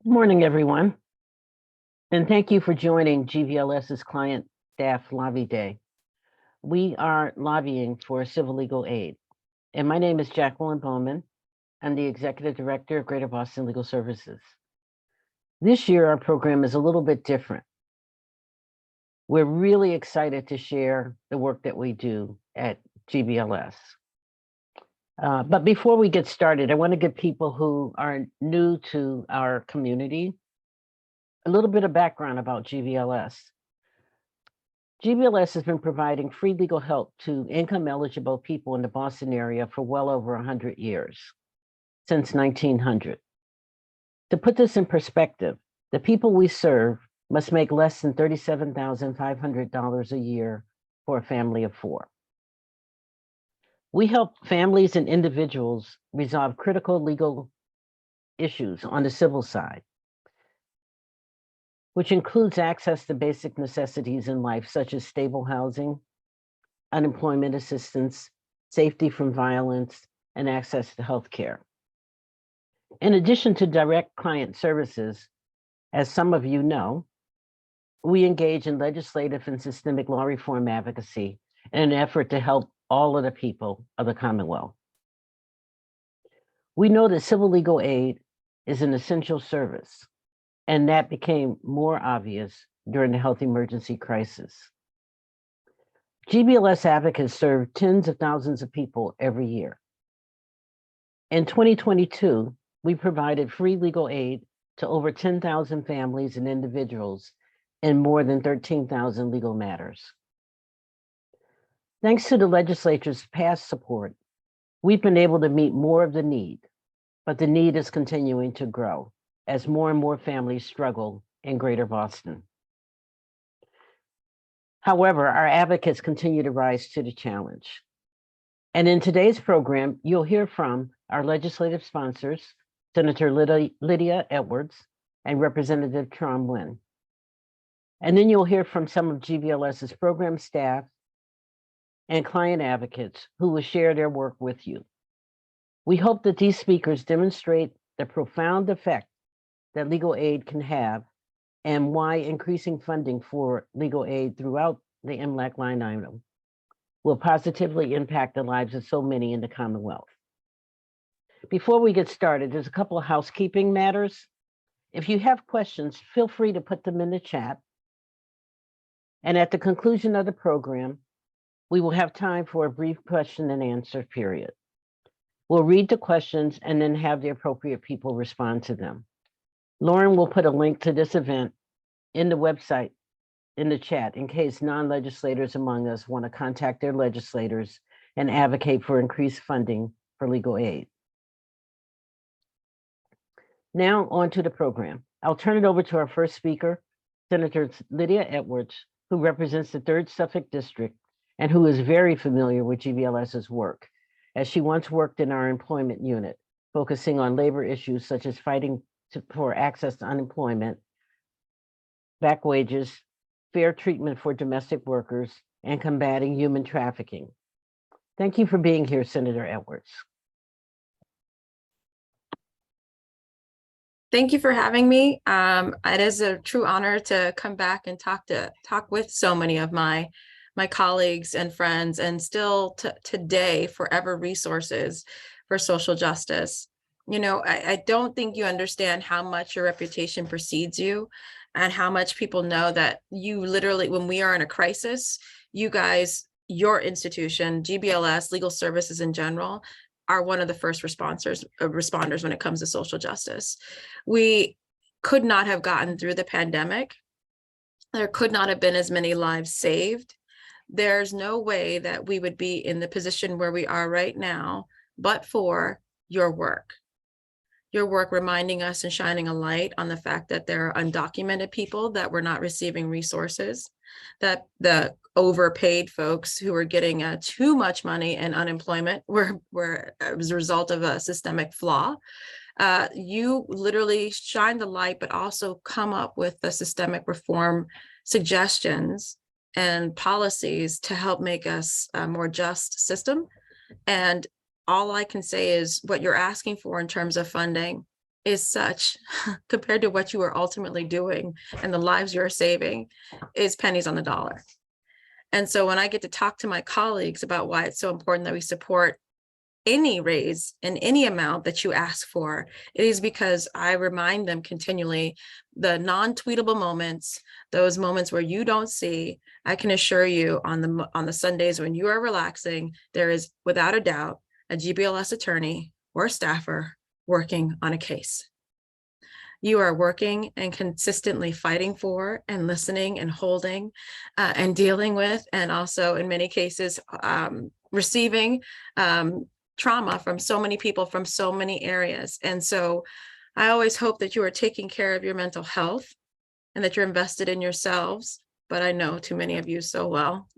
Good morning, everyone, and thank you for joining GVLS's Client Staff Lobby Day. We are lobbying for civil legal aid, and my name is Jacqueline Bowman. I'm the Executive Director of Greater Boston Legal Services. This year, our program is a little bit different. We're really excited to share the work that we do at GVLS. But before we get started, I want to give people who are new to our community a little bit of background about GVLS. GVLS has been providing free legal help to income-eligible people in the Boston area for well over 100 years, since 1900. To put this in perspective, the people we serve must make less than $37,500 a year for a family of four. We help families and individuals resolve critical legal issues on the civil side, which includes access to basic necessities in life, such as stable housing, unemployment assistance, safety from violence, and access to health care. In addition to direct client services, as some of you know, we engage in legislative and systemic law reform advocacy in an effort to help all of the people of the Commonwealth. We know that civil legal aid is an essential service, and that became more obvious during the health emergency crisis. GVLS advocates serve tens of thousands of people every year. In 2022, we provided free legal aid to over 10,000 families and individuals in more than 13,000 legal matters. Thanks to the legislature's past support, we've been able to meet more of the need, but the need is continuing to grow as more and more families struggle in Greater Boston. However, our advocates continue to rise to the challenge. And in today's program, you'll hear from our legislative sponsors, Senator Lydia Edwards and Representative Tram Nguyen. And then you'll hear from some of GVLS's program staff and client advocates who will share their work with you. We hope that these speakers demonstrate the profound effect that legal aid can have and why increasing funding for legal aid throughout the MLAC line item will positively impact the lives of so many in the Commonwealth. Before we get started, there's a couple of housekeeping matters. If you have questions, feel free to put them in the chat. And at the conclusion of the program, we will have time for a brief question and answer period. We'll read the questions and then have the appropriate people respond to them. Lauren will put a link to this event in the website in the chat in case non-legislators among us want to contact their legislators and advocate for increased funding for legal aid. Now on to the program. I'll turn it over to our first speaker, Senator Lydia Edwards, who represents the 3rd Suffolk District and who is very familiar with GVLS's work, as she once worked in our employment unit, focusing on labor issues such as fighting for access to unemployment, back wages, fair treatment for domestic workers, and combating human trafficking. Thank you for being here, Senator Edwards. Thank you for having me. It is a true honor to come back and talk with so many of my colleagues and friends, and still today forever resources for social justice. You know, I don't think you understand how much your reputation precedes you and how much people know that you literally, when we are in a crisis, you guys, your institution, GVLS, legal services in general, are one of the first responders when it comes to social justice. We could not have gotten through the pandemic. There could not have been as many lives saved. There's no way that we would be in the position where we are right now, but for your work reminding us and shining a light on the fact that there are undocumented people that were not receiving resources, that the overpaid folks who were getting too much money and unemployment were as a result of a systemic flaw. You literally shine the light, but also come up with the systemic reform suggestions and policies to help make us a more just system. And all I can say is what you're asking for in terms of funding is such compared to what you are ultimately doing and the lives you're saving is pennies on the dollar. And so when I get to talk to my colleagues about why it's so important that we support any raise in any amount that you ask for, it is because I remind them continually the non-tweetable moments, those moments where you don't see. I can assure you on the Sundays when you are relaxing, there is without a doubt a GBLS attorney or staffer working on a case. You are working and consistently fighting for and listening and holding and dealing with, and also in many cases receiving trauma from so many people from so many areas. And so I always hope that you are taking care of your mental health and that you're invested in yourselves. But I know too many of you so well.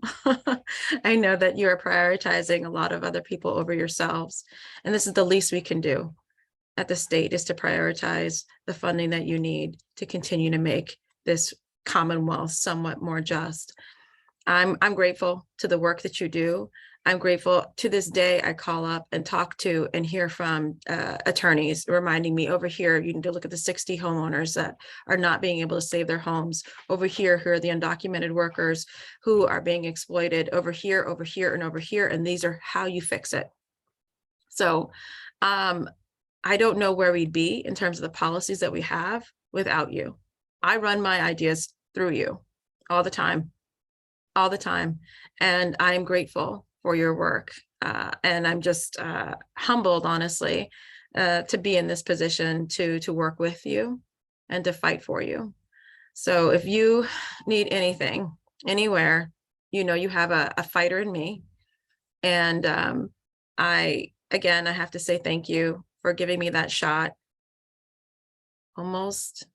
I know that you are prioritizing a lot of other people over yourselves. And this is the least we can do at the state, is to prioritize the funding that you need to continue to make this Commonwealth somewhat more just. I'm grateful to the work that you do. I'm grateful to this day. I call up and talk to and hear from attorneys reminding me, over here, you need to look at the 60 homeowners that are not being able to save their homes. Over here, who are the undocumented workers who are being exploited. Over here, and over here. And these are how you fix it. So I don't know where we'd be in terms of the policies that we have without you. I run my ideas through you all the time. And I'm grateful for your work. And I'm just humbled, honestly, to be in this position to work with you and to fight for you. So if you need anything, anywhere, you know you have a fighter in me. And I have to say thank you for giving me that shot almost,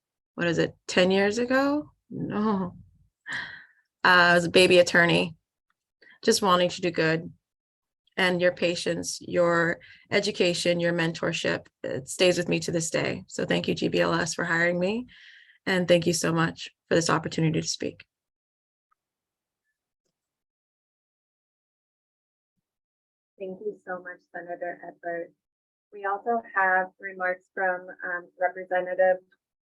10 years ago? No. I was a baby attorney, just wanting to do good. And your patience, your education, your mentorship, it stays with me to this day. So thank you, GBLS, for hiring me. And thank you so much for this opportunity to speak. Thank you so much, Senator Edwards. We also have remarks from Representative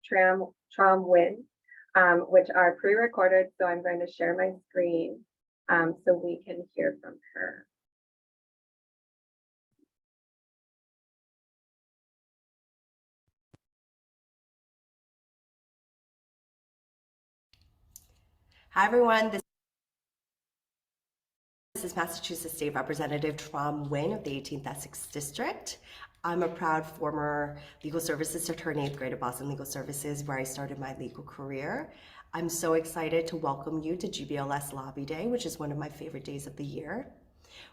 Tram Nguyen, which are pre-recorded. So I'm going to share my screen so we can hear from her. Hi, everyone. This is Massachusetts State Representative Tram Nguyen of the 18th Essex District. I'm a proud former legal services attorney at Greater Boston Legal Services, where I started my legal career. I'm so excited to welcome you to GBLS Lobby Day, which is one of my favorite days of the year.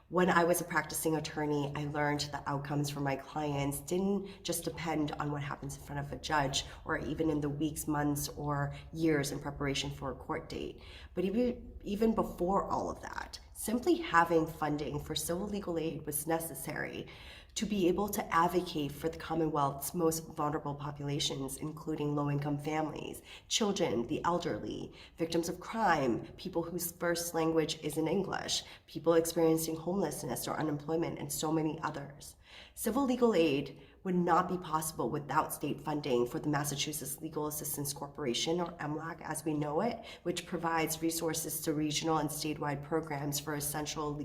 When I was a practicing attorney, I learned that outcomes for my clients didn't just depend on what happens in front of a judge, or even in the weeks, months, or years in preparation for a court date. But even before all of that, simply having funding for civil legal aid was necessary to be able to advocate for the Commonwealth's most vulnerable populations, including low-income families, children, the elderly, victims of crime, people whose first language isn't English, people experiencing homelessness or unemployment, and so many others. Civil legal aid would not be possible without state funding for the Massachusetts Legal Assistance Corporation, or MLAC as we know it, which provides resources to regional and statewide programs for essential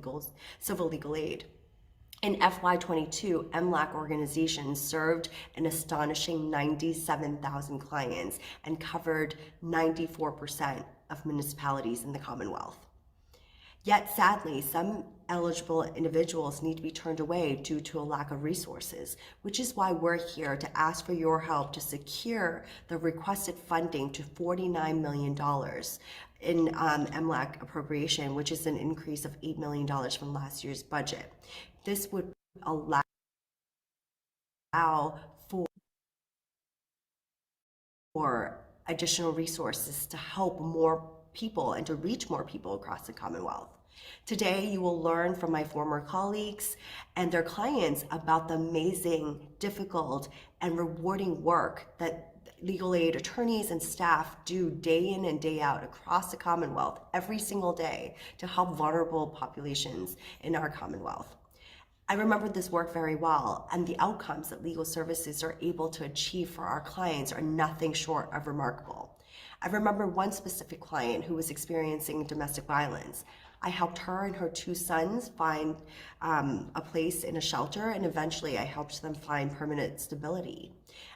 civil legal aid. In FY22, MLAC organizations served an astonishing 97,000 clients and covered 94% of municipalities in the Commonwealth. Yet sadly, some eligible individuals need to be turned away due to a lack of resources, which is why we're here to ask for your help to secure the requested funding to $49 million in MLAC appropriation, which is an increase of $8 million from last year's budget. This would allow for additional resources to help more people and to reach more people across the Commonwealth. Today, you will learn from my former colleagues and their clients about the amazing, difficult, and rewarding work that legal aid attorneys and staff do day in and day out across the Commonwealth every single day to help vulnerable populations in our Commonwealth. I remember this work very well, and the outcomes that legal services are able to achieve for our clients are nothing short of remarkable. I remember one specific client who was experiencing domestic violence. I helped her and her 2 sons find a place in a shelter, and eventually I helped them find permanent stability.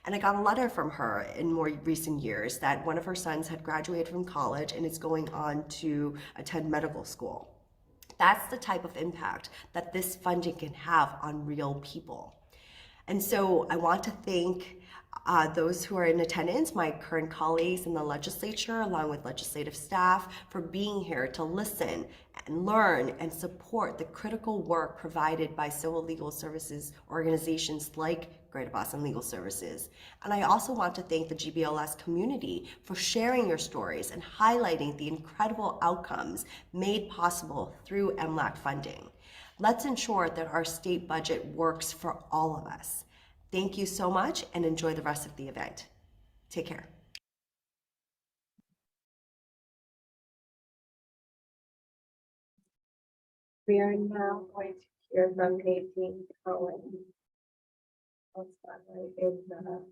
And I got a letter from her in more recent years that one of her sons had graduated from college and is going on to attend medical school. That's the type of impact that this funding can have on real people. And so I want to thank those who are in attendance, my current colleagues in the legislature, along with legislative staff, for being here to listen and learn and support the critical work provided by civil legal services organizations like Greater Boston Legal Services. And I also want to thank the GBLS community for sharing your stories and highlighting the incredible outcomes made possible through MLAC funding. Let's ensure that our state budget works for all of us. Thank you so much and enjoy the rest of the event. Take care. We are now going to hear from Nadine Cohen. I'll start right in the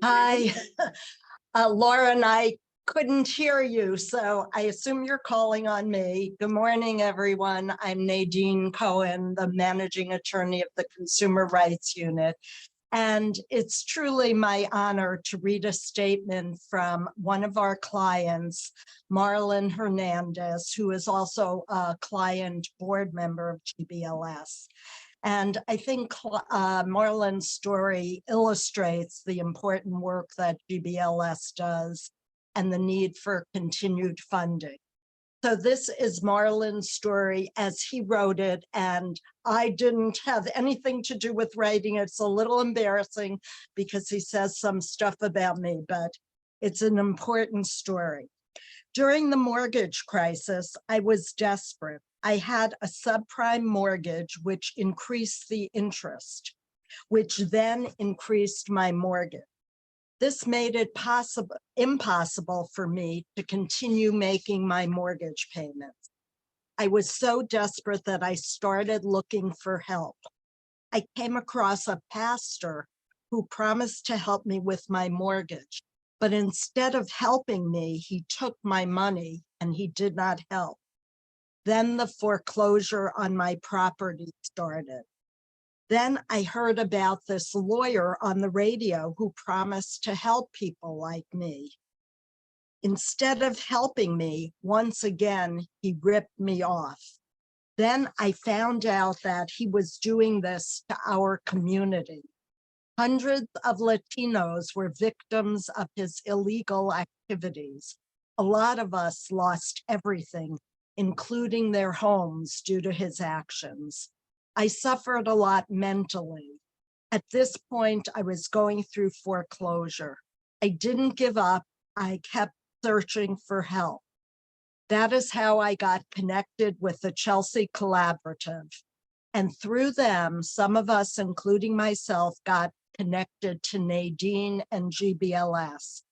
Hi, room. Laura and I couldn't hear you, so I assume you're calling on me. Good morning, everyone. I'm Nadine Cohen, the managing attorney of the Consumer Rights Unit. And it's truly my honor to read a statement from one of our clients, Marlon Hernandez, who is also a client board member of GBLS. And I think Marlon's story illustrates the important work that GBLS does and the need for continued funding. So this is Marlon's story as he wrote it, and I didn't have anything to do with writing it. It's a little embarrassing because he says some stuff about me, but it's an important story. During the mortgage crisis, I was desperate. I had a subprime mortgage, which increased the interest, which then increased my mortgage. This made it impossible for me to continue making my mortgage payments. I was so desperate that I started looking for help. I came across a pastor who promised to help me with my mortgage, but instead of helping me, he took my money and he did not help. Then the foreclosure on my property started. Then I heard about this lawyer on the radio who promised to help people like me. Instead of helping me, once again, he ripped me off. Then I found out that he was doing this to our community. Hundreds of Latinos were victims of his illegal activities. A lot of us lost everything, including their homes, due to his actions. I suffered a lot mentally. At this point, I was going through foreclosure. I didn't give up. I kept searching for help. That is how I got connected with the Chelsea Collaborative. And through them, some of us, including myself, got connected to Nadine and GBLS.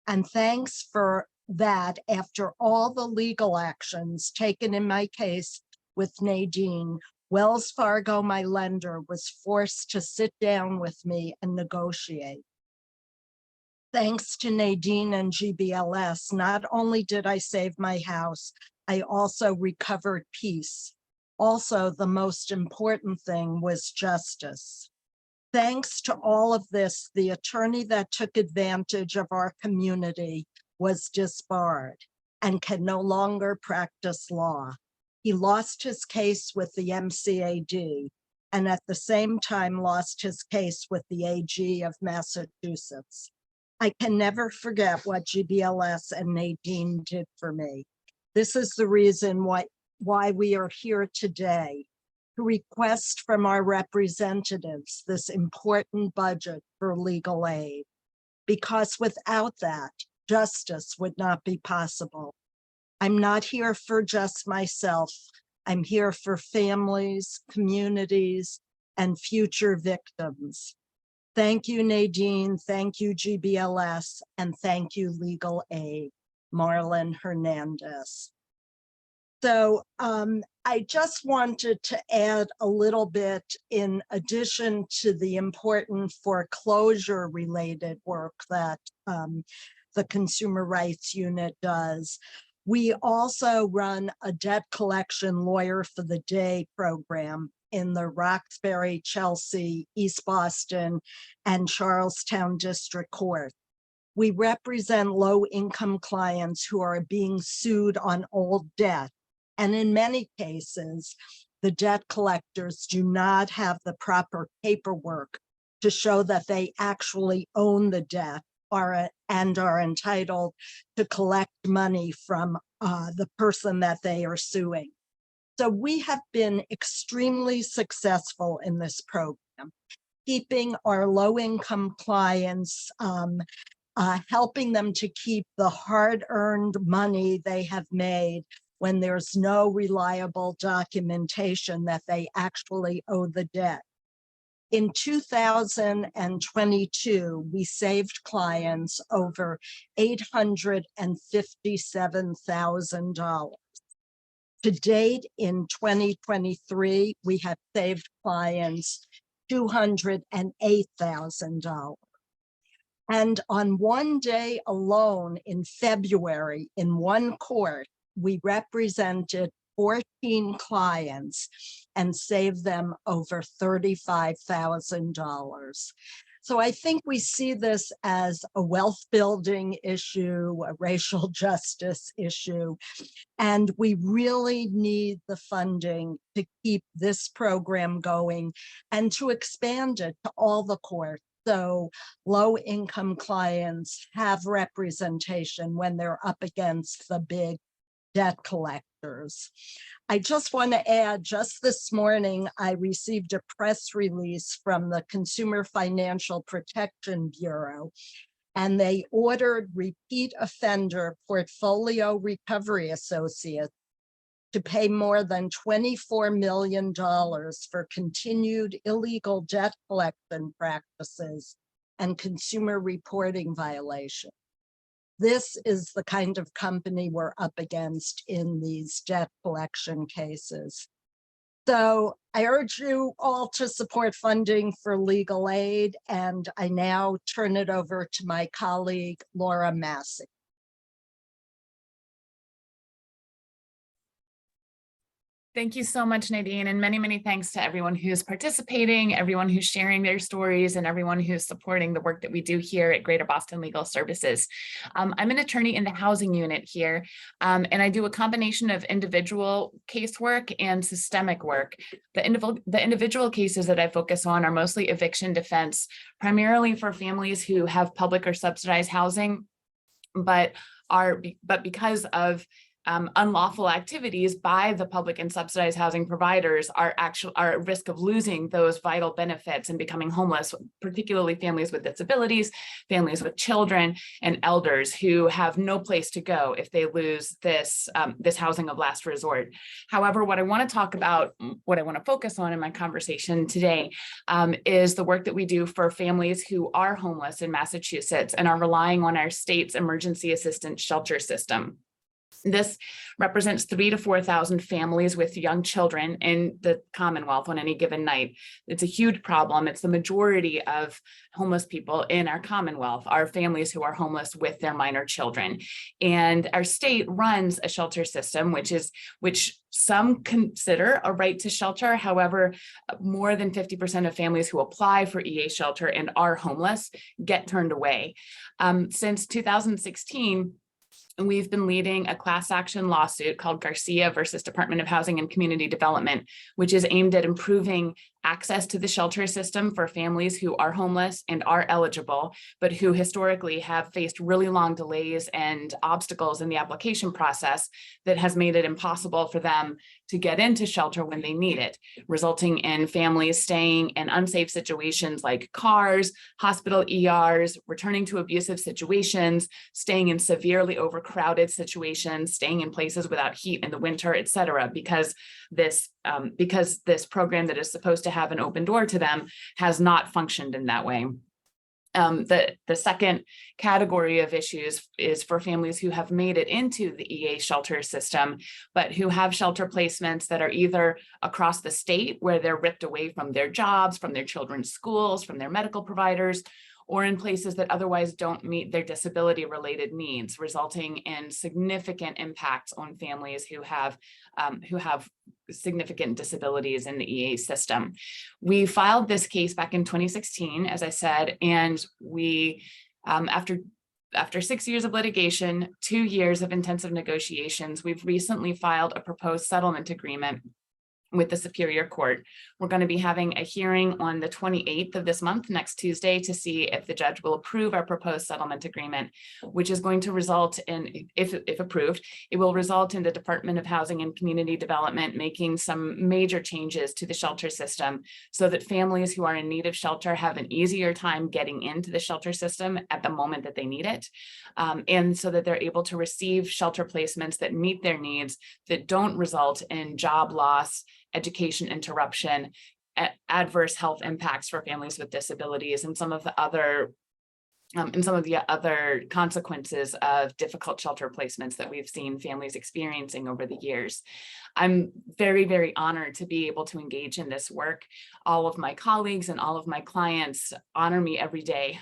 And thanks for that, after all the legal actions taken in my case with Nadine, Wells Fargo, my lender, was forced to sit down with me and negotiate. Thanks to Nadine and GBLS, not only did I save my house, I also recovered peace. Also, the most important thing was justice. Thanks to all of this, the attorney that took advantage of our community was disbarred and can no longer practice law. He lost his case with the MCAD and at the same time lost his case with the AG of Massachusetts. I can never forget what GBLS and Nadine did for me. This is the reason why we are here today, to request from our representatives this important budget for legal aid, because without that, justice would not be possible. I'm not here for just myself. I'm here for families, communities, and future victims. Thank you, Nadine. Thank you, GBLS, and thank you, Legal Aid. Marlon Hernandez. So I just wanted to add a little bit in addition to the important foreclosure related work that the Consumer Rights Unit does. We also run a debt collection lawyer for the day program in the Roxbury, Chelsea, East Boston, and Charlestown District Court. We represent low-income clients who are being sued on old debt. And in many cases, the debt collectors do not have the proper paperwork to show that they actually own the debt and are entitled to collect money from the person that they are suing. So we have been extremely successful in this program, keeping our low-income clients, helping them to keep the hard-earned money they have made when there's no reliable documentation that they actually owe the debt. In 2022, we saved clients over $857,000. To date, in 2023, we have saved clients $208,000. And on one day alone in February, in one court, we represented 14 clients and saved them over $35,000. So I think we see this as a wealth building issue, a racial justice issue, and we really need the funding to keep this program going and to expand it to all the courts. So low-income clients have representation when they're up against the big debt collectors. I just want to add, just this morning, I received a press release from the Consumer Financial Protection Bureau, and they ordered repeat offender Portfolio Recovery Associates to pay more than $24 million for continued illegal debt collection practices and consumer reporting violations. This is the kind of company we're up against in these debt collection cases. So I urge you all to support funding for legal aid, and I now turn it over to my colleague, Laura Massey. Thank you so much, Nadine, and many, many thanks to everyone who's participating, everyone who's sharing their stories, and everyone who's supporting the work that we do here at Greater Boston Legal Services. I'm an attorney in the housing unit here, and I do a combination of individual casework and systemic work. The individual cases that I focus on are mostly eviction defense, primarily for families who have public or subsidized housing, but because of unlawful activities by the public and subsidized housing providers are at risk of losing those vital benefits and becoming homeless, particularly families with disabilities, families with children, and elders who have no place to go if they lose this housing of last resort. However, what I want to talk about, what I want to focus on in my conversation today is the work that we do for families who are homeless in Massachusetts and are relying on our state's emergency assistance shelter system. This represents 3,000 to 4,000 families with young children in the Commonwealth on any given night. It's a huge problem. It's the majority of homeless people in our Commonwealth are families who are homeless with their minor children. And our state runs a shelter system, which some consider a right to shelter. However, more than 50% of families who apply for EA shelter and are homeless get turned away. Since 2016, and we've been leading a class action lawsuit called Garcia versus Department of Housing and Community Development, which is aimed at improving access to the shelter system for families who are homeless and are eligible, but who historically have faced really long delays and obstacles in the application process that has made it impossible for them to get into shelter when they need it, resulting in families staying in unsafe situations like cars, hospital ERs, returning to abusive situations, staying in severely overcrowded situations, staying in places without heat in the winter, et cetera, because this program that is supposed to have an open door to them has not functioned in that way. The second category of issues is for families who have made it into the EA shelter system, but who have shelter placements that are either across the state where they're ripped away from their jobs, from their children's schools, from their medical providers, or in places that otherwise don't meet their disability related needs, resulting in significant impacts on families who have significant disabilities in the EA system. We filed this case back in 2016, as I said, and we, after 6 years of litigation, 2 years of intensive negotiations, we've recently filed a proposed settlement agreement with the Superior Court. We're going to be having a hearing on the 28th of this month, next Tuesday, to see if the judge will approve our proposed settlement agreement, which is going to result in, if approved, it will result in the Department of Housing and Community Development making some major changes to the shelter system so that families who are in need of shelter have an easier time getting into the shelter system at the moment that they need it. And so that they're able to receive shelter placements that meet their needs, that don't result in job loss, education interruption, adverse health impacts for families with disabilities, and some of the other consequences of difficult shelter placements that we've seen families experiencing over the years. I'm very, very honored to be able to engage in this work. All of my colleagues and all of my clients honor me every day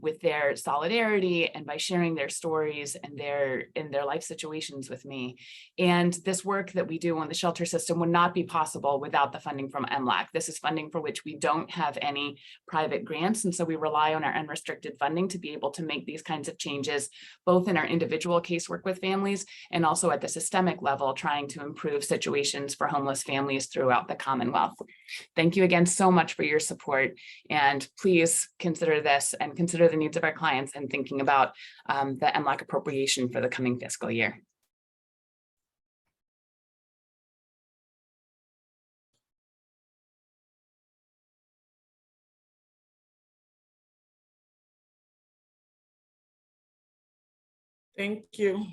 with their solidarity and by sharing their stories and their life situations with me. And this work that we do on the shelter system would not be possible without the funding from MLAC. This is funding for which we don't have any private grants, and so we rely on our unrestricted funding to be able to make these kinds of changes, both in our individual casework with families and also at the systemic level, trying to improve situations for homeless families throughout the Commonwealth. Thank you again so much for your support, and please consider this and consider the needs of our clients and thinking about the MLAC appropriation for the coming fiscal year. Thank you.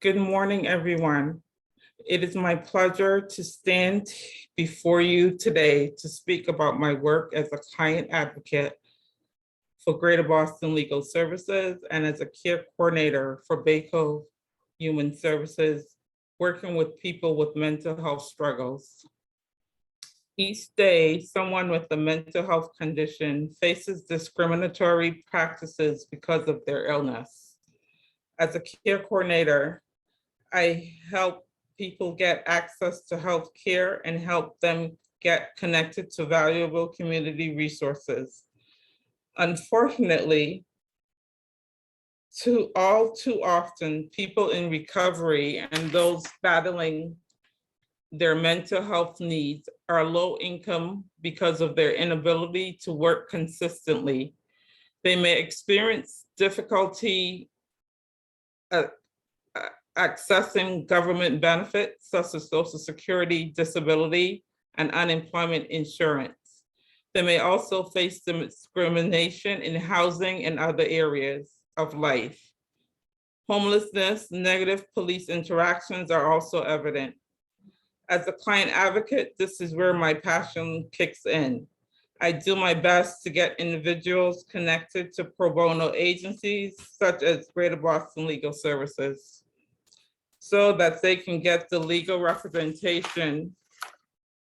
Good morning, everyone. It is my pleasure to stand before you today to speak about my work as a client advocate for Greater Boston Legal Services and as a care coordinator for Bay Cove Human Services, working with people with mental health struggles. Each day, someone with a mental health condition faces discriminatory practices because of their illness. As a care coordinator, I help people get access to health care and help them get connected to valuable community resources. Unfortunately, too often, people in recovery and those battling their mental health needs are low income because of their inability to work consistently. They may experience difficulty accessing government benefits such as Social Security, disability, and unemployment insurance. They may also face discrimination in housing and other areas of life. Homelessness, negative police interactions are also evident. As a client advocate, this is where my passion kicks in. I do my best to get individuals connected to pro bono agencies such as Greater Boston Legal Services so that they can get the legal representation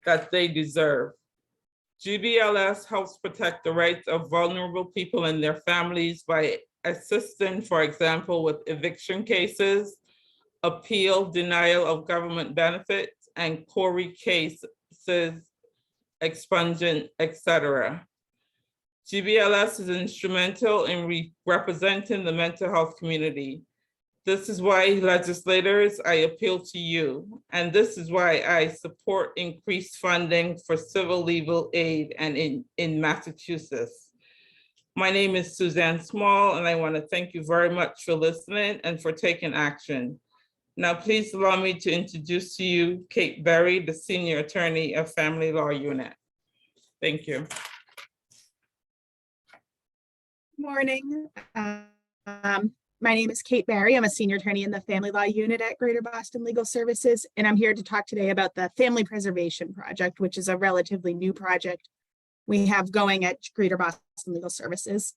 that they deserve. GBLS helps protect the rights of vulnerable people and their families by assisting, for example, with eviction cases, appeal, denial of government benefits, and CORI cases, expungement, etc. GBLS is instrumental in representing the mental health community. This is why, legislators, I appeal to you, and this is why I support increased funding for civil legal aid and in Massachusetts. My name is Suzanne Small, and I want to thank you very much for listening and for taking action. Now, please allow me to introduce to you Kate Berry, the Senior Attorney of Family Law Unit. Thank you. Morning. My name is Kate Berry. I'm a Senior Attorney in the Family Law Unit at Greater Boston Legal Services, and I'm here to talk today about the Family Preservation Project, which is a relatively new project we have going at Greater Boston Legal Services.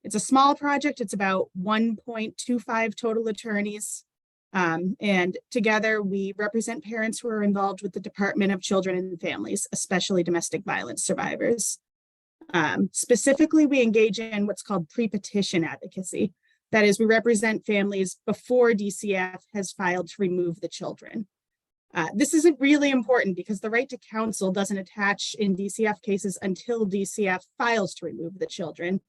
It's a small project. It's about 1.25 total attorneys. And together we represent parents who are involved with the Department of Children and Families, especially domestic violence survivors. Specifically, we engage in what's called pre-petition advocacy. That is, we represent families before DCF has filed to remove the children. This isn't really important because the right to counsel doesn't attach in DCF cases until DCF files to remove the children.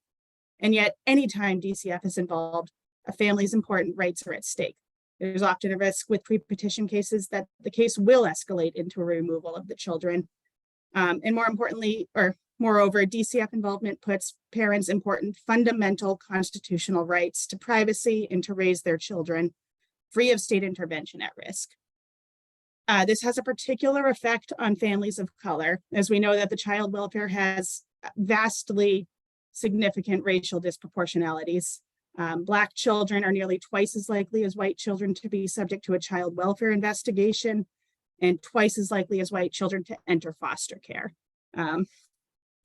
And yet, anytime DCF is involved, a family's important rights are at stake. There's often a risk with pre-petition cases that the case will escalate into a removal of the children. And more importantly, or moreover, DCF involvement puts parents' important fundamental constitutional rights to privacy and to raise their children free of state intervention at risk. This has a particular effect on families of color, as we know that the child welfare has vastly significant racial disproportionalities. Black children are nearly twice as likely as white children to be subject to a child welfare investigation, and twice as likely as white children to enter foster care.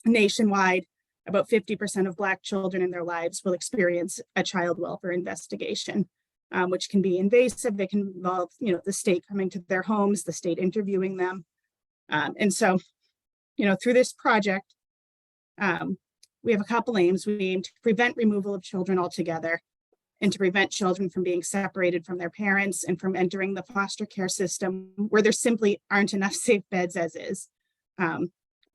Nationwide, about 50% of Black children in their lives will experience a child welfare investigation, which can be invasive. It can involve, the state coming to their homes, the state interviewing them. And so, through this project, we have a couple aims. We aim to prevent removal of children altogether and to prevent children from being separated from their parents and from entering the foster care system where there simply aren't enough safe beds as is.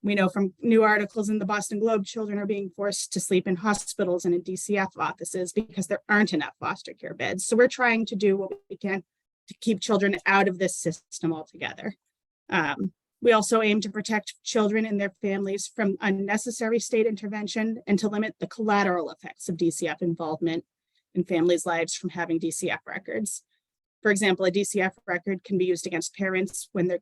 We know from new articles in the Boston Globe, children are being forced to sleep in hospitals and in DCF offices because there aren't enough foster care beds. So we're trying to do what we can to keep children out of this system altogether. We also aim to protect children and their families from unnecessary state intervention and to limit the collateral effects of DCF involvement in families' lives from having DCF records. For example, a DCF record can be used against parents when they're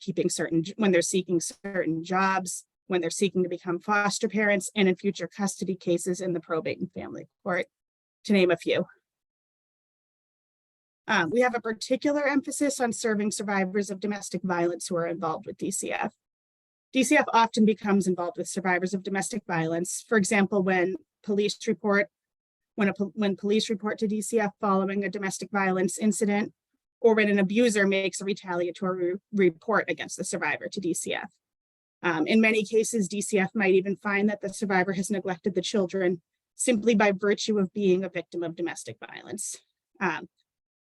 seeking certain jobs, when they're seeking to become foster parents, and in future custody cases in the probate and family court, to name a few. We have a particular emphasis on serving survivors of domestic violence who are involved with DCF. DCF often becomes involved with survivors of domestic violence. For example, when police report to DCF following a domestic violence incident, or when an abuser makes a retaliatory report against the survivor to DCF. In many cases, DCF might even find that the survivor has neglected the children simply by virtue of being a victim of domestic violence.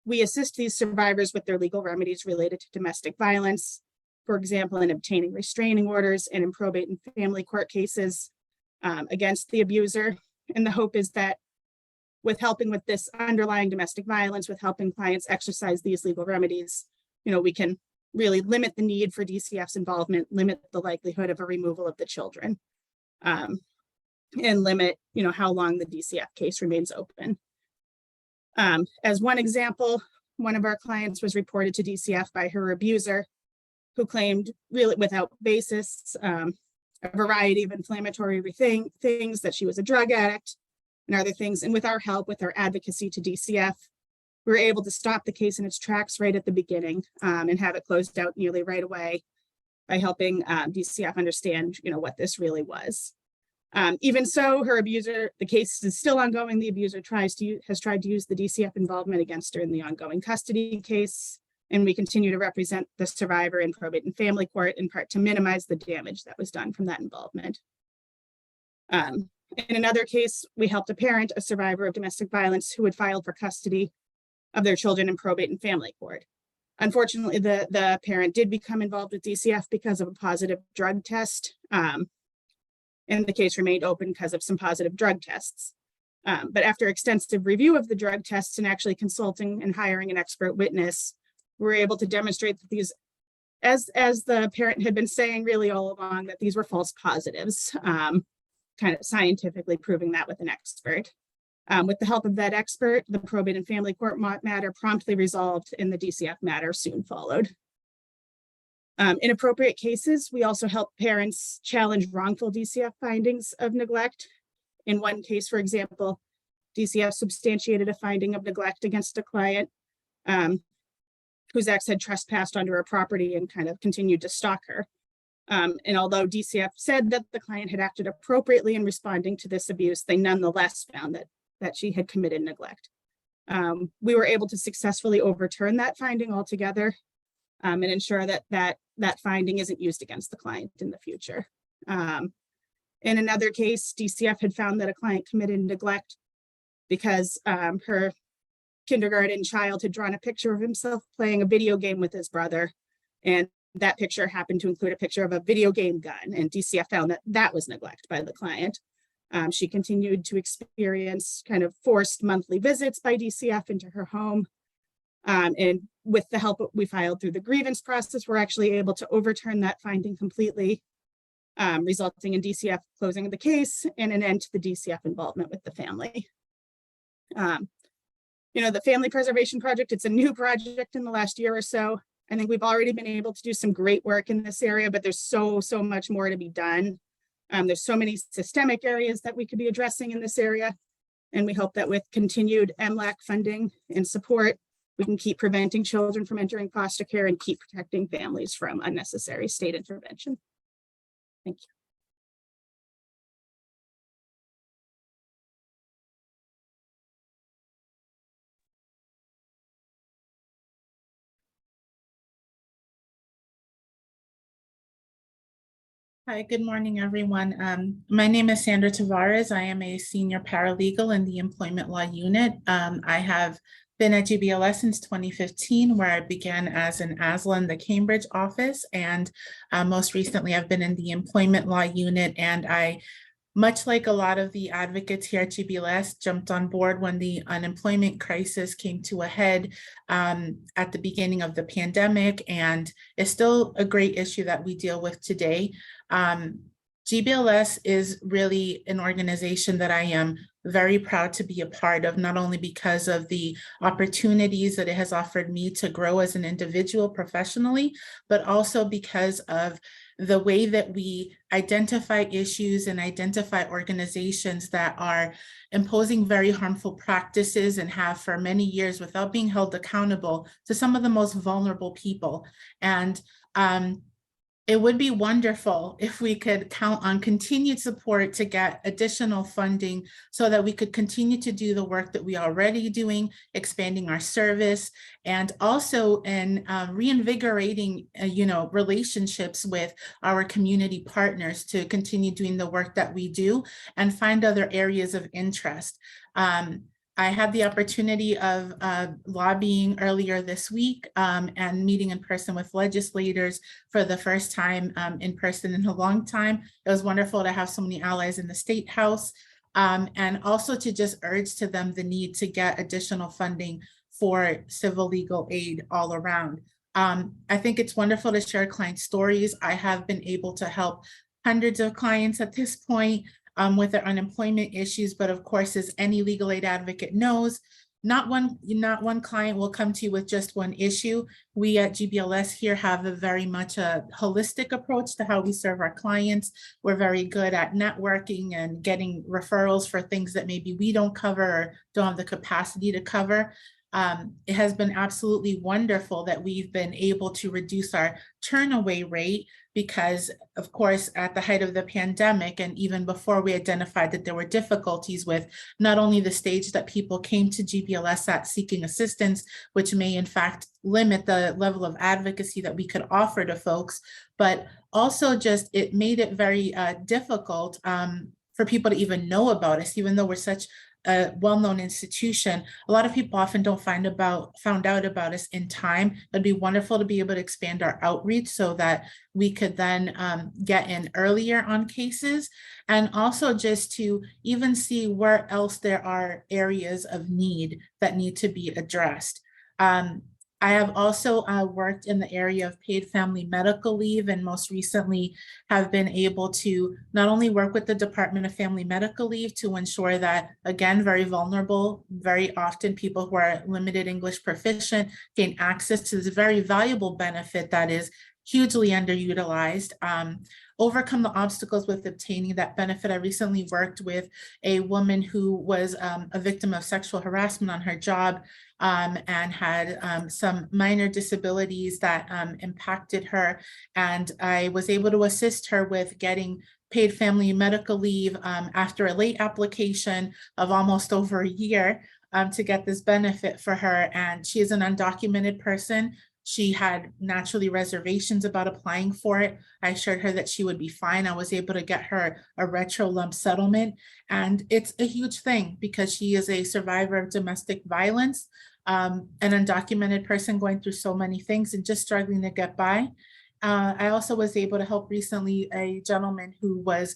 We assist these survivors with their legal remedies related to domestic violence, for example, in obtaining restraining orders and in probate and family court cases against the abuser. And the hope is that with helping with this underlying domestic violence, with helping clients exercise these legal remedies, we can really limit the need for DCF's involvement, limit the likelihood of a removal of the children, and limit, how long the DCF case remains open. As one example, one of our clients was reported to DCF by her abuser, who claimed, really without basis, a variety of inflammatory things, that she was a drug addict and other things. And with our help, with our advocacy to DCF, we were able to stop the case in its tracks right at the beginning and have it closed out nearly right away by helping DCF understand, what this really was. Even so, her abuser, the case is still ongoing. The abuser has tried to use the DCF involvement against her in the ongoing custody case, and we continue to represent the survivor in probate and family court, in part to minimize the damage that was done from that involvement. In another case, we helped a parent, a survivor of domestic violence, who had filed for custody of their children in probate and family court. Unfortunately, the parent did become involved with DCF because of a positive drug test. And the case remained open because of some positive drug tests. But after extensive review of the drug tests and actually consulting and hiring an expert witness, we were able to demonstrate that these, as the parent had been saying really all along, that these were false positives, kind of scientifically proving that with an expert. With the help of that expert, the probate and family court matter promptly resolved and the DCF matter soon followed. In appropriate cases, we also help parents challenge wrongful DCF findings of neglect. In one case, for example, DCF substantiated a finding of neglect against a client whose ex had trespassed onto her property and kind of continued to stalk her. And although DCF said that the client had acted appropriately in responding to this abuse, they nonetheless found that she had committed neglect. We were able to successfully overturn that finding altogether, and ensure that finding isn't used against the client in the future. In another case, DCF had found that a client committed neglect because her kindergarten child had drawn a picture of himself playing a video game with his brother, and that picture happened to include a picture of a video game gun, and DCF found that that was neglect by the client. She continued to experience kind of forced monthly visits by DCF into her home. And with the help we filed through the grievance process, we're actually able to overturn that finding completely, resulting in DCF closing the case and an end to the DCF involvement with the family. The Family Preservation Project, it's a new project in the last year or so. I think we've already been able to do some great work in this area, but there's so much more to be done. There's so many systemic areas that we could be addressing in this area. And we hope that with continued MLAC funding and support, we can keep preventing children from entering foster care and keep protecting families from unnecessary state intervention. Thank you. Hi, good morning, everyone. My name is Sandra Tavares. I am a senior paralegal in the Employment Law Unit. I have been at GBLS since 2015, where I began as an ASLA in the Cambridge office. And most recently, I've been in the Employment Law Unit. And I, much like a lot of the advocates here at GBLS, jumped on board when the unemployment crisis came to a head at the beginning of the pandemic. And it's still a great issue that we deal with today. GBLS is really an organization that I am very proud to be a part of, not only because of the opportunities that it has offered me to grow as an individual professionally, but also because of the way that we identify issues and identify organizations that are imposing very harmful practices and have for many years without being held accountable to some of the most vulnerable people. And it would be wonderful if we could count on continued support to get additional funding so that we could continue to do the work that we are already doing, expanding our service, and also in reinvigorating, relationships with our community partners to continue doing the work that we do and find other areas of interest. I had the opportunity of lobbying earlier this week and meeting in person with legislators for the first time in person in a long time. It was wonderful to have so many allies in the State House and also to just urge to them the need to get additional funding for civil legal aid all around. I think it's wonderful to share client stories. I have been able to help hundreds of clients at this point with their unemployment issues, but of course, as any legal aid advocate knows, not one client will come to you with just one issue. We at GBLS here have a very much a holistic approach to how we serve our clients. We're very good at networking and getting referrals for things that maybe we don't cover or don't have the capacity to cover. It has been absolutely wonderful that we've been able to reduce our turnaway rate because, of course, at the height of the pandemic and even before we identified that there were difficulties with not only the stage that people came to GBLS at seeking assistance, which may in fact limit the level of advocacy that we could offer to folks, but also just it made it very difficult for people to even know about us, even though we're such a well-known institution. A lot of people often don't found out about us in time. It'd be wonderful to be able to expand our outreach so that we could then get in earlier on cases, and also just to even see where else there are areas of need that need to be addressed. I have also worked in the area of paid family medical leave, and most recently have been able to not only work with the Department of Family Medical Leave to ensure that, again, very vulnerable, very often people who are limited English proficient gain access to this very valuable benefit that is hugely underutilized. overcome the obstacles with obtaining that benefit. I recently worked with a woman who was a victim of sexual harassment on her job and had some minor disabilities that impacted her. And I was able to assist her with getting paid family medical leave after a late application of almost over a year to get this benefit for her. And she is an undocumented person. She had naturally reservations about applying for it. I assured her that she would be fine. I was able to get her a retro lump settlement. And it's a huge thing because she is a survivor of domestic violence, an undocumented person going through so many things and just struggling to get by. I also was able to help recently a gentleman who was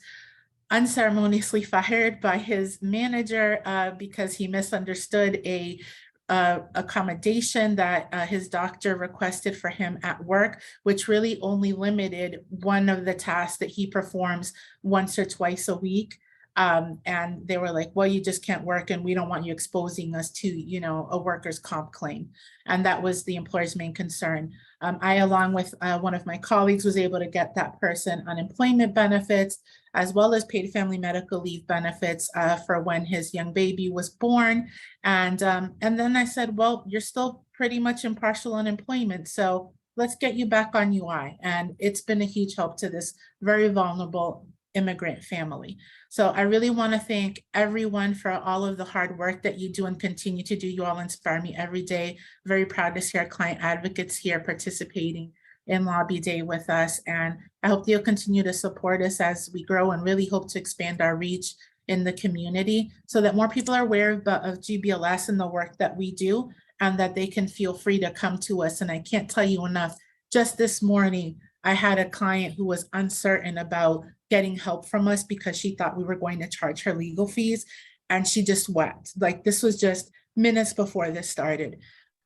unceremoniously fired by his manager because he misunderstood a accommodation that his doctor requested for him at work, which really only limited one of the tasks that he performs once or twice a week. And they were like, well, you just can't work and we don't want you exposing us to, you know, a workers' comp claim. And that was the employer's main concern. I, along with one of my colleagues, was able to get that person unemployment benefits, as well as paid family medical leave benefits for when his young baby was born. And then I said, well, you're still pretty much in partial unemployment, so let's get you back on UI. And it's been a huge help to this very vulnerable immigrant family. So I really want to thank everyone for all of the hard work that you do and continue to do. You all inspire me every day. Very proud to see our client advocates here participating in Lobby Day with us. And I hope you'll continue to support us as we grow and really hope to expand our reach in the community so that more people are aware of GBLS and the work that we do, and that they can feel free to come to us. And I can't tell you enough, just this morning, I had a client who was uncertain about getting help from us because she thought we were going to charge her legal fees, and she just wept. Like, this was just minutes before this started.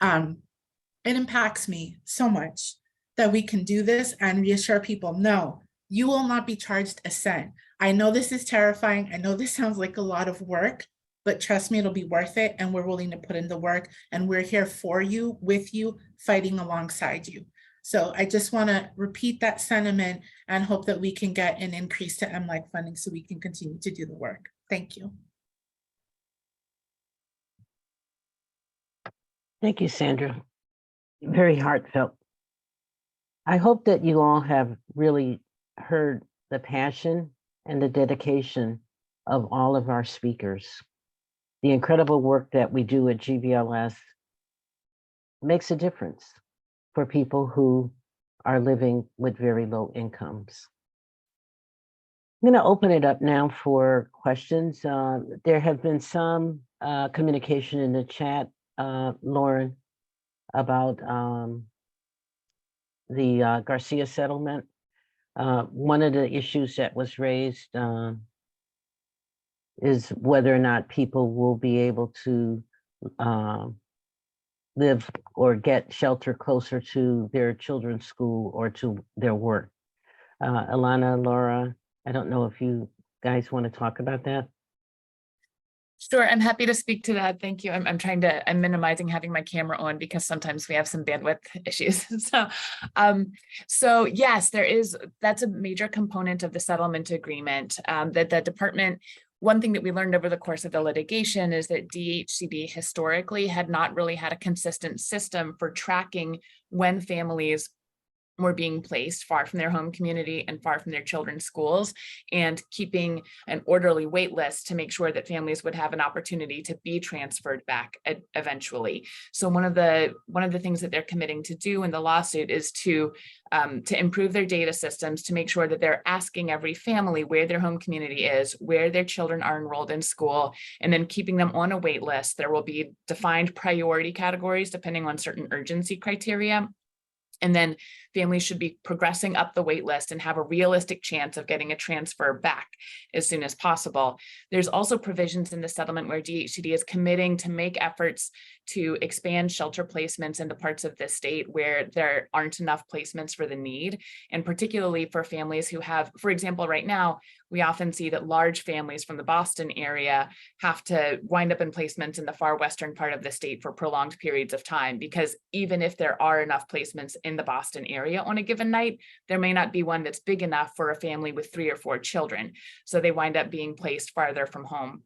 It impacts me so much that we can do this and reassure people, no, you will not be charged a cent. I know this is terrifying. I know this sounds like a lot of work, but trust me, it'll be worth it. And we're willing to put in the work, and we're here for you, with you, fighting alongside you. So I just want to repeat that sentiment and hope that we can get an increase to MLIC funding so we can continue to do the work. Thank you. Thank you, Sandra. Very heartfelt. I hope that you all have really heard the passion and the dedication of all of our speakers. The incredible work that we do at GBLS makes a difference for people who are living with very low incomes. I'm going to open it up now for questions. There have been some communication in the chat, Lauren, about the Garcia settlement. One of the issues that was raised is whether or not people will be able to live or get shelter closer to their children's school or to their work. Alana, Laura, I don't know if you guys want to talk about that. Sure, I'm happy to speak to that. Thank you. I'm minimizing having my camera on because sometimes we have some bandwidth issues. So yes, that's a major component of the settlement agreement that the department. One thing that we learned over the course of the litigation is that DHCD historically had not really had a consistent system for tracking when families were being placed far from their home community and far from their children's schools, and keeping an orderly wait list to make sure that families would have an opportunity to be transferred back eventually. So one of the things that they're committing to do in the lawsuit is to improve their data systems, to make sure that they're asking every family where their home community is, where their children are enrolled in school, and then keeping them on a wait list. There will be defined priority categories depending on certain urgency criteria. And then families should be progressing up the wait list and have a realistic chance of getting a transfer back as soon as possible. There's also provisions in the settlement where DHCD is committing to make efforts to expand shelter placements in the parts of the state where there aren't enough placements for the need, and particularly for families who have, for example, right now, we often see that large families from the Boston area have to wind up in placements in the far western part of the state for prolonged periods of time, because even if there are enough placements in in the Boston area on a given night, there may not be one that's big enough for a family with 3 or 4 children. So they wind up being placed farther from home.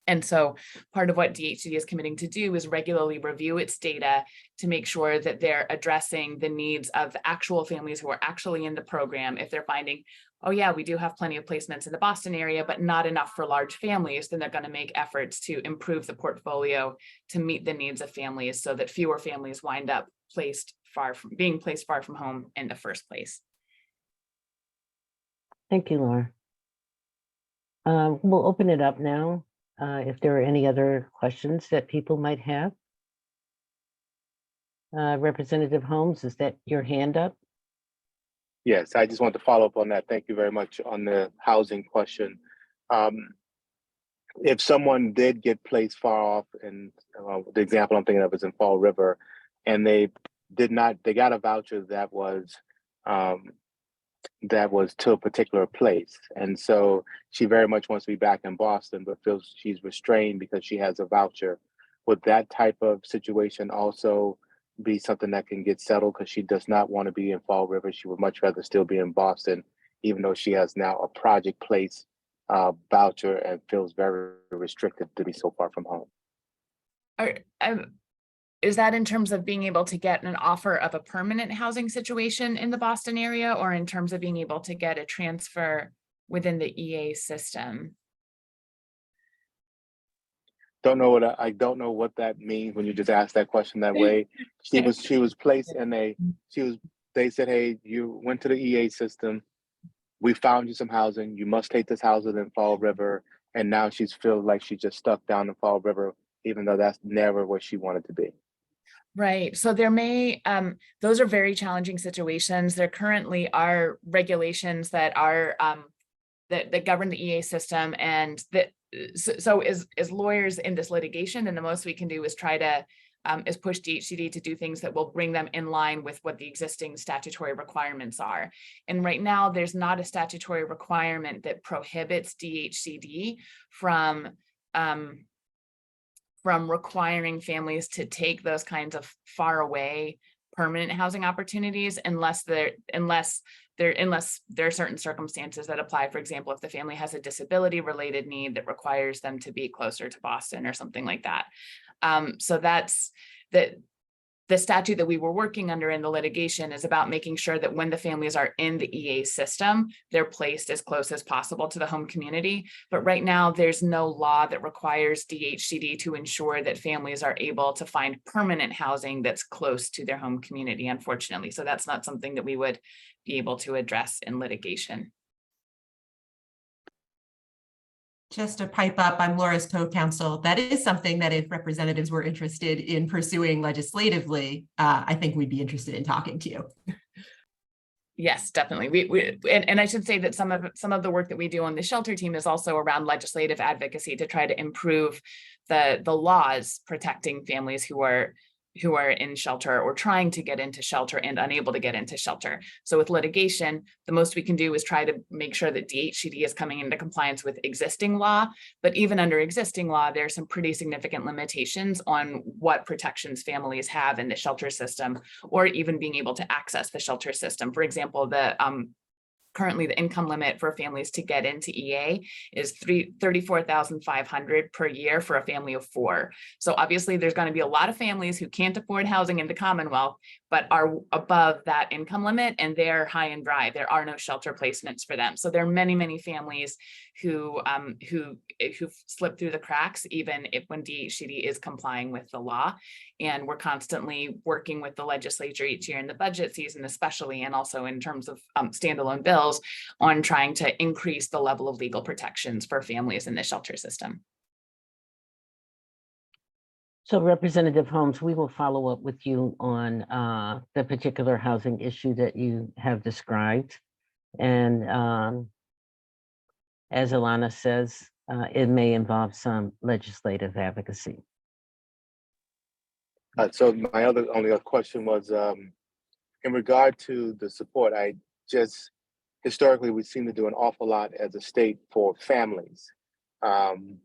And so part of what DHCD is committing to do is regularly review its data to make sure that they're addressing the needs of the actual families who are actually in the program. If they're finding, oh yeah, we do have plenty of placements in the Boston area, but not enough for large families, then they're going to make efforts to improve the portfolio to meet the needs of families so that fewer families wind up being placed far from home in the first place. Thank you, Laura. We'll open it up now. If there are any other questions that people might have. Representative Holmes, is that your hand up? Yes, I just want to follow up on that. Thank you very much on the housing question. If someone did get placed far off, and the example I'm thinking of is in Fall River, and they got a voucher that was to a particular place. And so she very much wants to be back in Boston, but feels she's restrained because she has a voucher. Would that type of situation also be something that can get settled because she does not want to be in Fall River? She would much rather still be in Boston, even though she has now a project place voucher and feels very restricted to be so far from home. Is that in terms of being able to get an offer of a permanent housing situation in the Boston area, or in terms of being able to get a transfer within the EA system? I don't know what that means when you just ask that question that way. She was placed in they said, hey, you went to the EA system. We found you some housing. You must take this housing in Fall River. And now she's feels like she's just stuck down in Fall River, even though that's never where she wanted to be. Right. So there may, those are very challenging situations. There currently are regulations that are, that govern the EA system, and that, so as lawyers in this litigation, and the most we can do is try to, is push DHCD to do things that will bring them in line with what the existing statutory requirements are. And right now, there's not a statutory requirement that prohibits DHCD from requiring families to take those kinds of far away permanent housing opportunities unless there are certain circumstances that apply. For example, if the family has a disability related need that requires them to be closer to Boston or something like that. So that's the statute that we were working under in the litigation is about making sure that when the families are in the EA system, they're placed as close as possible to the home community. But right now, there's no law that requires DHCD to ensure that families are able to find permanent housing that's close to their home community, unfortunately. So that's not something that we would be able to address in litigation. Just to pipe up, I'm Laura's co-counsel. That is something that if representatives were interested in pursuing legislatively, I think we'd be interested in talking to you. Yes, definitely. And I should say that some of the work that we do on the shelter team is also around legislative advocacy to try to improve the laws protecting families who are in shelter or trying to get into shelter and unable to get into shelter. So with litigation, the most we can do is try to make sure that DHCD is coming into compliance with existing law. But even under existing law, there are some pretty significant limitations on what protections families have in the shelter system, or even being able to access the shelter system. For example, currently the income limit for families to get into EA is $34,500 per year for a family of 4. So obviously there's going to be a lot of families who can't afford housing in the Commonwealth, but are above that income limit, and they're high and dry. There are no shelter placements for them. So there are many, many families who slip through the cracks, even when DHCD is complying with the law. And we're constantly working with the legislature each year in the budget season, especially, and also in terms of standalone bills, on trying to increase the level of legal protections for families in the shelter system. So Representative Holmes, we will follow up with you on the particular housing issue that you have described. And as Ilana says, it may involve some legislative advocacy. So my only other question was in regard to the support. Historically, we seem to do an awful lot as a state for families. And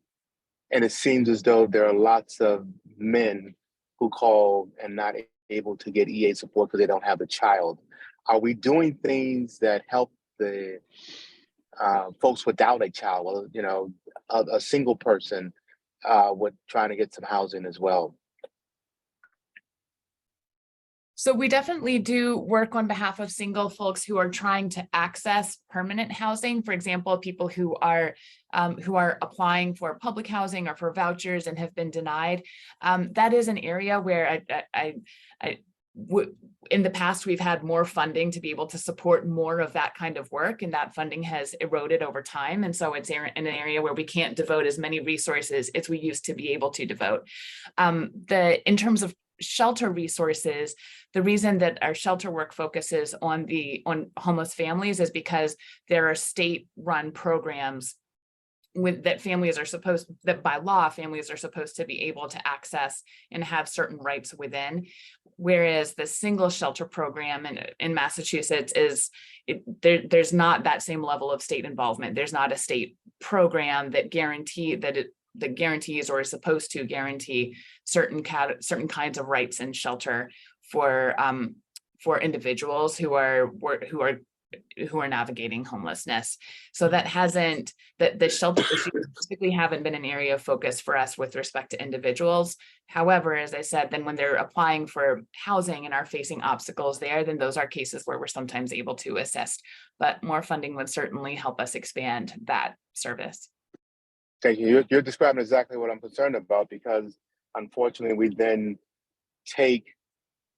it seems as though there are lots of men who call and not able to get EA support because they don't have the child. Are we doing things that help the folks without a child? Well, you know, a single person with trying to get some housing as well. So we definitely do work on behalf of single folks who are trying to access permanent housing. For example, people who are applying for public housing or for vouchers and have been denied. That is an area where in the past, we've had more funding to be able to support more of that kind of work, and that funding has eroded over time. And so it's in an area where we can't devote as many resources as we used to be able to devote. In terms of shelter resources, the reason that our shelter work focuses on homeless families is because there are state-run programs that by law families are supposed to be able to access and have certain rights within, whereas the single shelter program in Massachusetts there's not that same level of state involvement. There's not a state program that guarantees or is supposed to guarantee certain kinds of rights in shelter for individuals who are navigating homelessness. So that the shelter issues typically haven't been an area of focus for us with respect to individuals. However, as I said, then when they're applying for housing and are facing obstacles there, then those are cases where we're sometimes able to assist. But more funding would certainly help us expand that service. Thank you. You're describing exactly what I'm concerned about, because unfortunately we then take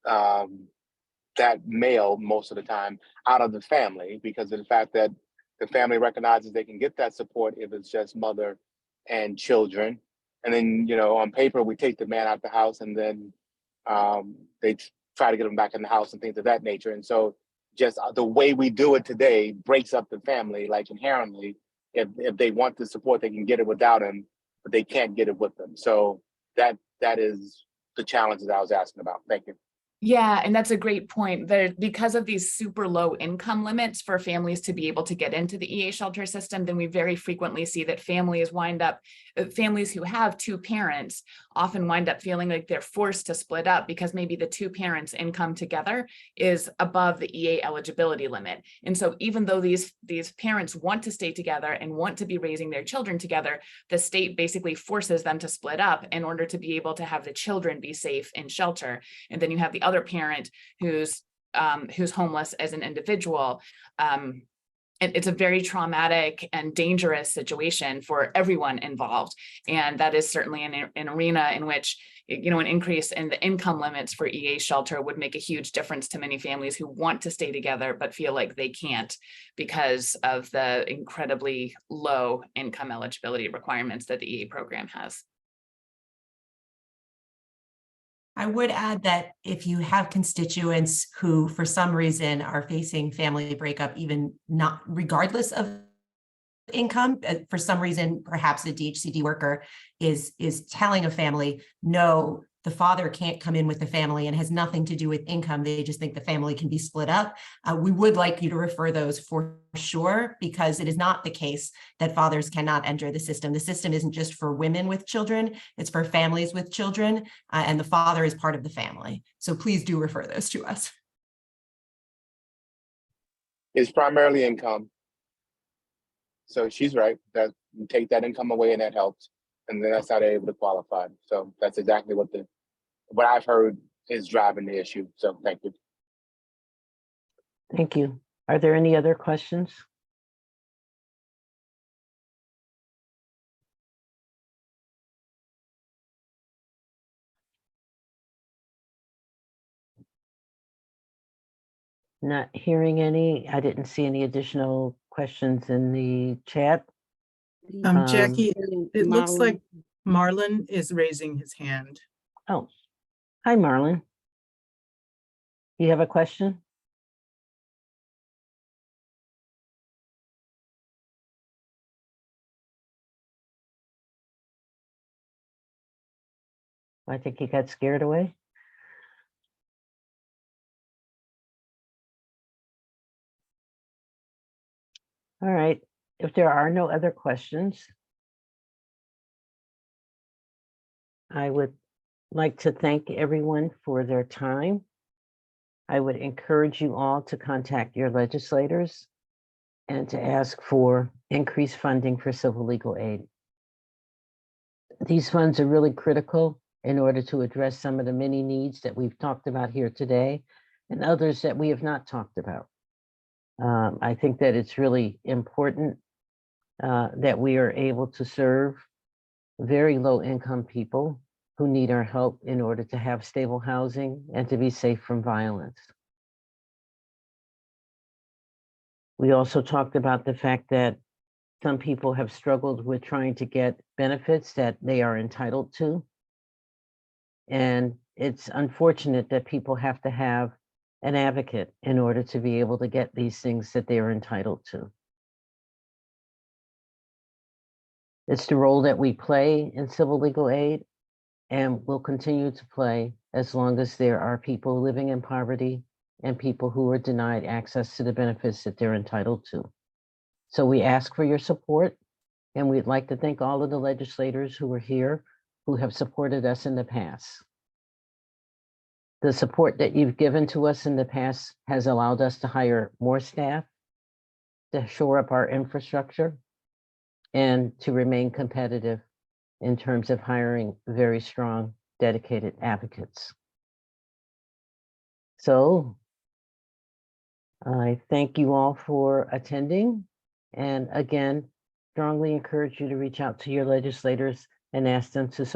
that male most of the time out of the family because of the fact that the family recognizes they can get that support if it's just mother and children. And then, you know, on paper, we take the man out the house and then they try to get him back in the house and things of that nature. And so just the way we do it today breaks up the family, like inherently. If they want the support, they can get it without him, but they can't get it with them. So that is the challenge that I was asking about. Thank you. Yeah, and that's a great point. Because of these super low income limits for families to be able to get into the EA shelter system, then we very frequently see that families who have two parents often wind up feeling like they're forced to split up because maybe the two parents' income together is above the EA eligibility limit. And so even though these parents want to stay together and want to be raising their children together, the state basically forces them to split up in order to be able to have the children be safe in shelter. And then you have the other parent who's homeless as an individual. It's a very traumatic and dangerous situation for everyone involved. And that is certainly an arena in which, you know, an increase in the income limits for EA shelter would make a huge difference to many families who want to stay together but feel like they can't because of the incredibly low income eligibility requirements that the EA program has. I would add that if you have constituents who, for some reason, are facing family breakup, even not regardless of income, for some reason, perhaps a DHCD worker is telling a family, no, the father can't come in with the family and has nothing to do with income. They just think the family can be split up. We would like you to refer those for sure, because it is not the case that fathers cannot enter the system. The system isn't just for women with children, it's for families with children, and the father is part of the family. So please do refer those to us. It's primarily income. So she's right, that you take that income away and that helps. And then that's how they're able to qualify. So that's exactly what I've heard is driving the issue. So thank you. Thank you. Are there any other questions? Not hearing any. I didn't see any additional questions in the chat. Jackie, it looks like Marlon is raising his hand. Oh, hi, Marlon. You have a question? I think he got scared away. All right, if there are no other questions, I would like to thank everyone for their time. I would encourage you all to contact your legislators and to ask for increased funding for civil legal aid. These funds are really critical in order to address some of the many needs that we've talked about here today and others that we have not talked about. I think that it's really important that we are able to serve very low income people who need our help in order to have stable housing and to be safe from violence. We also talked about the fact that some people have struggled with trying to get benefits that they are entitled to. And it's unfortunate that people have to have an advocate in order to be able to get these things that they are entitled to. It's the role that we play in civil legal aid and will continue to play as long as there are people living in poverty and people who are denied access to the benefits that they're entitled to. So we ask for your support, and we'd like to thank all of the legislators who are here who have supported us in the past. The support that you've given to us in the past has allowed us to hire more staff, to shore up our infrastructure, and to remain competitive in terms of hiring very strong, dedicated advocates. So I thank you all for attending. And again, strongly encourage you to reach out to your legislators and ask them to support